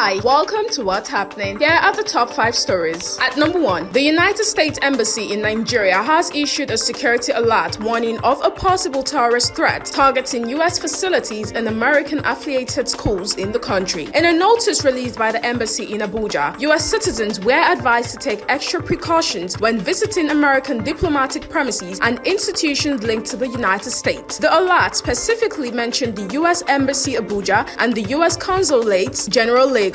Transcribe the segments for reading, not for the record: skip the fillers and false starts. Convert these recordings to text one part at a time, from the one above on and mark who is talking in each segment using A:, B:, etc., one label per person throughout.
A: Hi, welcome to What's Happening. Here are the top 5 stories. At number 1, the United States Embassy in Nigeria has issued a security alert warning of a possible terrorist threat targeting U.S. facilities and American-affiliated schools in the country. In a notice released by the embassy in Abuja, U.S. citizens were advised to take extra precautions when visiting American diplomatic premises and institutions linked to the United States. The alert specifically mentioned the U.S. Embassy Abuja and the U.S. Consulates General Lagos,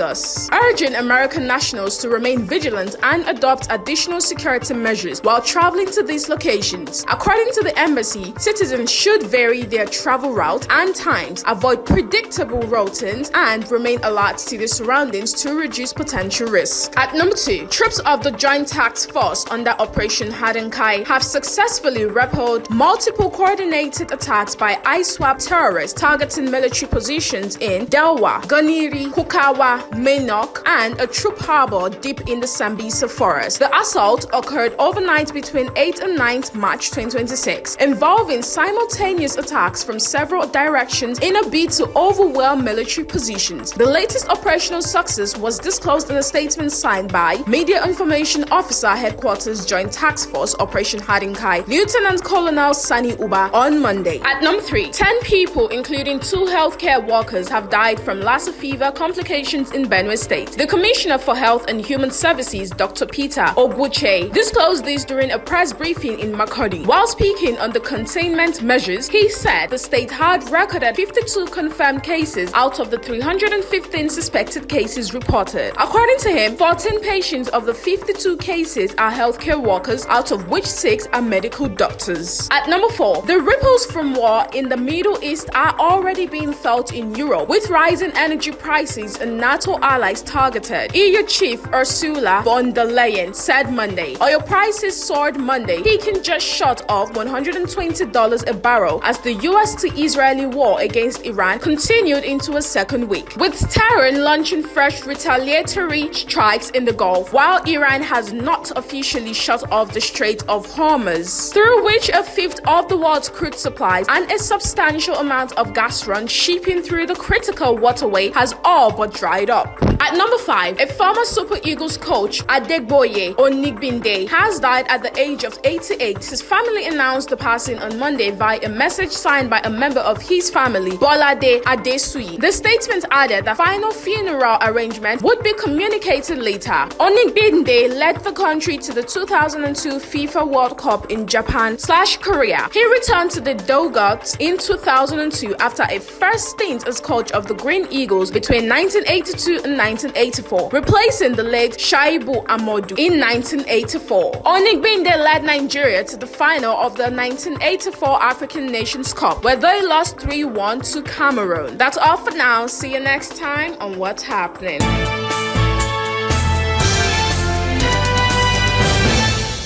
A: urging American nationals to remain vigilant and adopt additional security measures while traveling to these locations. According to the embassy, citizens should vary their travel route and times, avoid predictable routines, and remain alert to their surroundings to reduce potential risk. At number 2, troops of the Joint Task Force under Operation Hadinkai have successfully repelled multiple coordinated attacks by ISWAP terrorists targeting military positions in Delwa, Ganiri, Kukawa, Menok, and a troop harbor deep in the Sambisa forest. The assault occurred overnight between 8th and 9th March 2026, involving simultaneous attacks from several directions in a bid to overwhelm military positions. The latest operational success was disclosed in a statement signed by Media Information Officer Headquarters Joint Task Force Operation Hadinkai, Lieutenant Colonel Sani Uba, on Monday. At number 3, 10 people, including 2 healthcare workers, have died from Lassa fever complications in Benue State. The Commissioner for Health and Human Services, Dr. Peter Ogbuche, disclosed this during a press briefing in Makurdi. While speaking on the containment measures, he said the state had recorded 52 confirmed cases out of the 315 suspected cases reported. According to him, 14 patients of the 52 cases are healthcare workers, out of which 6 are medical doctors. At number 4, the ripples from war in the Middle East are already being felt in Europe, with rising energy prices and NATO allies targeted. EU Chief Ursula von der Leyen said Monday oil prices soared Monday, peaking just short of $120 a barrel as the US to Israeli war against Iran continued into a second week, with Tehran launching fresh retaliatory strikes in the Gulf, while Iran has not officially shut off the Strait of Hormuz, through which a fifth of the world's crude supplies and a substantial amount of gas run shipping through the critical waterway has all but dried up. At number 5, a former Super Eagles coach, Adegboye Onigbinde, has died at the age of 88. His family announced the passing on Monday via a message signed by a member of his family, Bolade Adesui. The statement added that final funeral arrangement would be communicated later. Onigbinde led the country to the 2002 FIFA World Cup in Japan/Korea. He returned to the Doggots in 2002 after a first stint as coach of the Green Eagles between 1982 and 1984, replacing the late Shaibu Amodu in 1984. Onigbinde led Nigeria to the final of the 1984 African Nations Cup, where they lost 3-1 to Cameroon. That's all for now. See you next time on What's Happening.